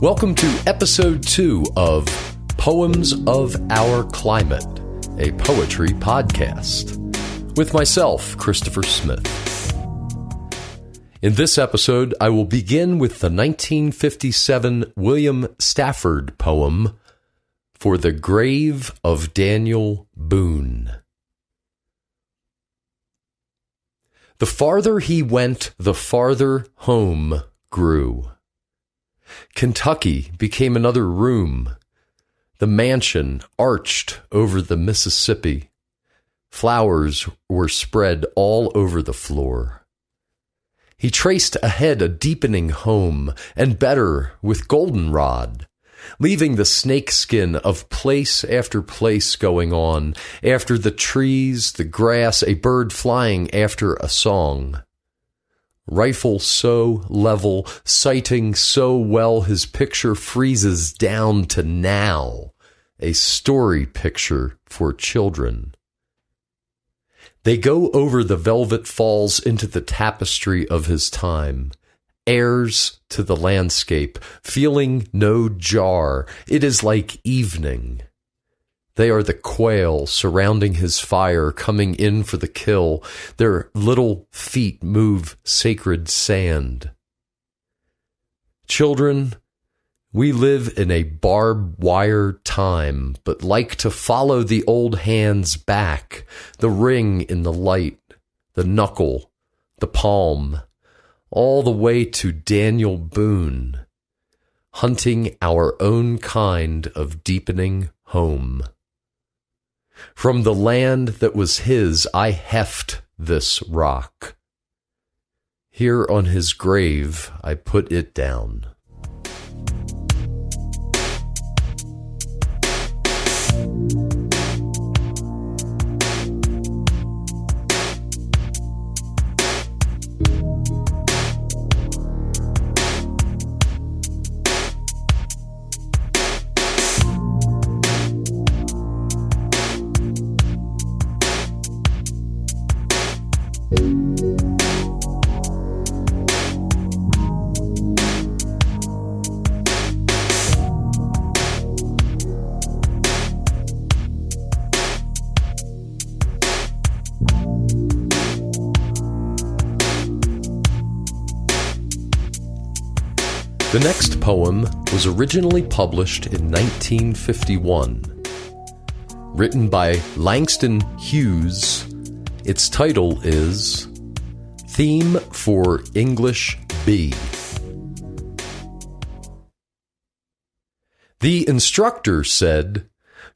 Welcome to episode 2 of Poems of Our Climate, a poetry podcast, with myself, Christopher Smith. In this episode, I will begin with the 1957 William Stafford poem, For the Grave of Daniel Boone. The farther he went, the farther home grew. Kentucky became another room. The mansion arched over the Mississippi. Flowers were spread all over the floor. He traced ahead a deepening home, and better with goldenrod, leaving the snakeskin of place after place going on, after the trees, the grass, a bird flying after a song. Rifle so level, sighting so well, his picture freezes down to now, a story picture for children. They go over the velvet falls into the tapestry of his time, heirs to the landscape, feeling no jar. It is like evening. They are the quail surrounding his fire, coming in for the kill. Their little feet move sacred sand. Children, we live in a barbed wire time, but like to follow the old hands back, the ring in the light, the knuckle, the palm, all the way to Daniel Boone, hunting our own kind of deepening home. From the land that was his, I heft this rock. Here on his grave, I put it down. The next poem was originally published in 1951. Written by Langston Hughes, its title is Theme for English B. The instructor said,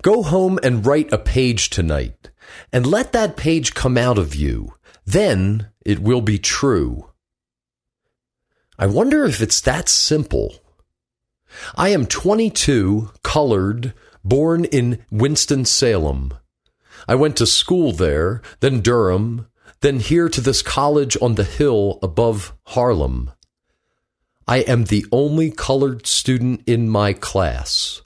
"Go home and write a page tonight, and let that page come out of you. Then it will be true." I wonder if it's that simple. I am 22, colored, born in Winston-Salem. I went to school there, then Durham, then here to this college on the hill above Harlem. I am the only colored student in my class.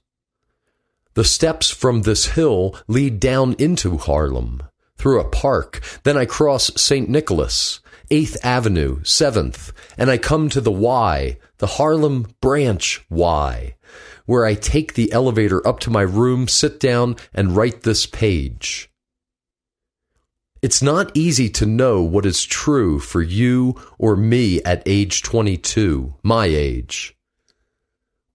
The steps from this hill lead down into Harlem, through a park. Then I cross St. Nicholas, 8th Avenue, 7th, and I come to the Y, the Harlem Branch Y, where I take the elevator up to my room, sit down, and write this page. It's not easy to know what is true for you or me at age 22, my age.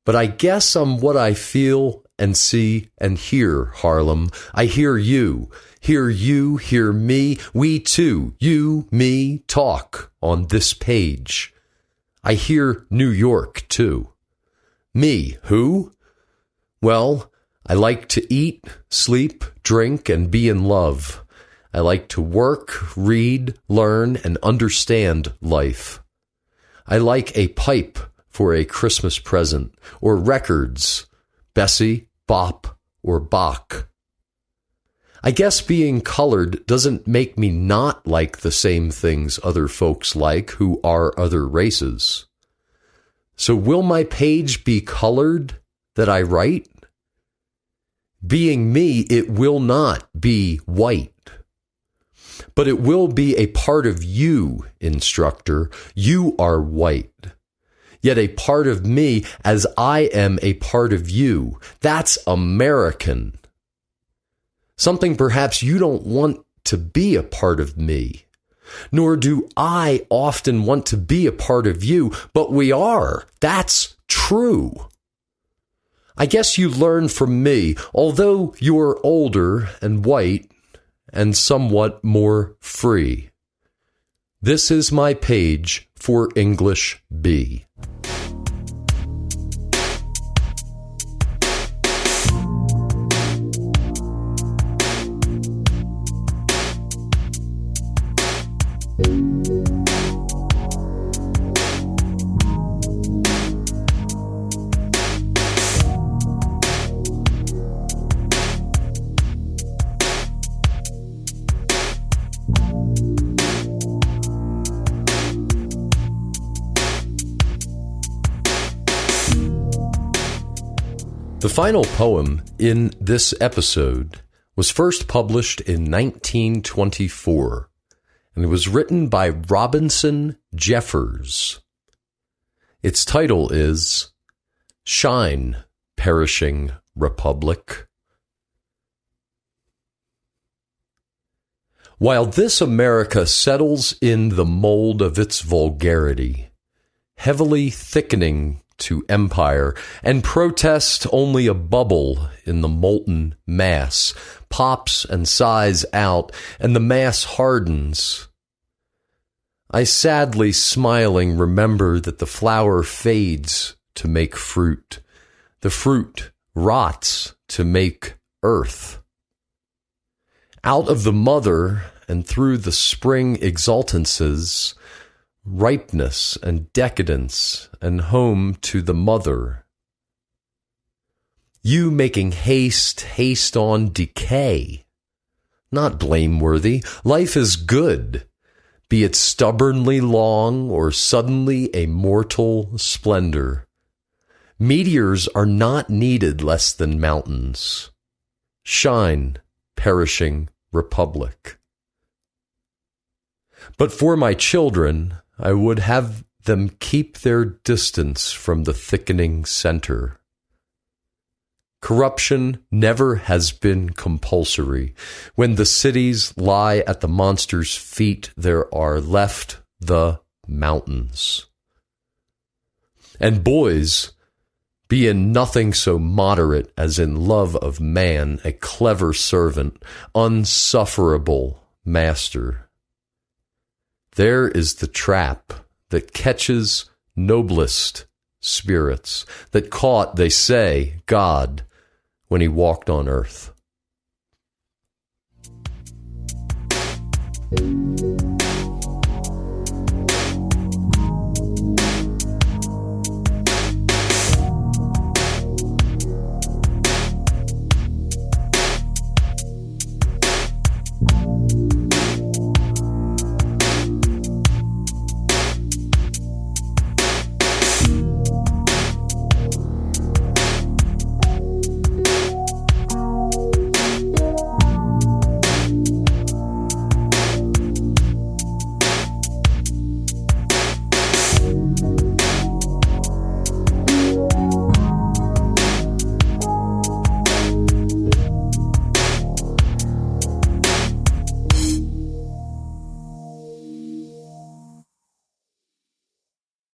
But I guess I'm what I feel and see and hear, Harlem. I hear you, hear me, we too, you, me, talk on this page. I hear New York too. Me, who? Well, I like to eat, sleep, drink, and be in love. I like to work, read, learn, and understand life. I like a pipe for a Christmas present, or records, Bessie, Bop, or Bach. I guess being colored doesn't make me not like the same things other folks like who are other races. So will my page be colored that I write? Being me, it will not be white. But it will be a part of you, instructor. You are white. yet a part of me as I am a part of you. That's American. Something perhaps you don't want to be a part of me, nor do I often want to be a part of you, but we are. That's true. I guess you learn from me, although you're older and white and somewhat more free. This is my page for English B. The final poem in this episode was first published in 1924, and it was written by Robinson Jeffers. Its title is Shine, Perishing Republic. While this America settles in the mold of its vulgarity, heavily thickening to empire, and protest only a bubble in the molten mass, pops and sighs out, and the mass hardens. I sadly smiling remember that the flower fades to make fruit. The fruit rots to make earth. Out of the mother and through the spring exultances, ripeness and decadence and home to the mother. You making haste on decay. Not blameworthy. Life is good, be it stubbornly long or suddenly a mortal splendor. Meteors are not needed less than mountains. Shine, perishing republic. But for my children, I would have them keep their distance from the thickening center. Corruption never has been compulsory. When the cities lie at the monster's feet, there are left the mountains. And boys, be in nothing so moderate as in love of man, a clever servant, unsufferable master. There is the trap that catches noblest spirits, that caught, they say, God when he walked on earth.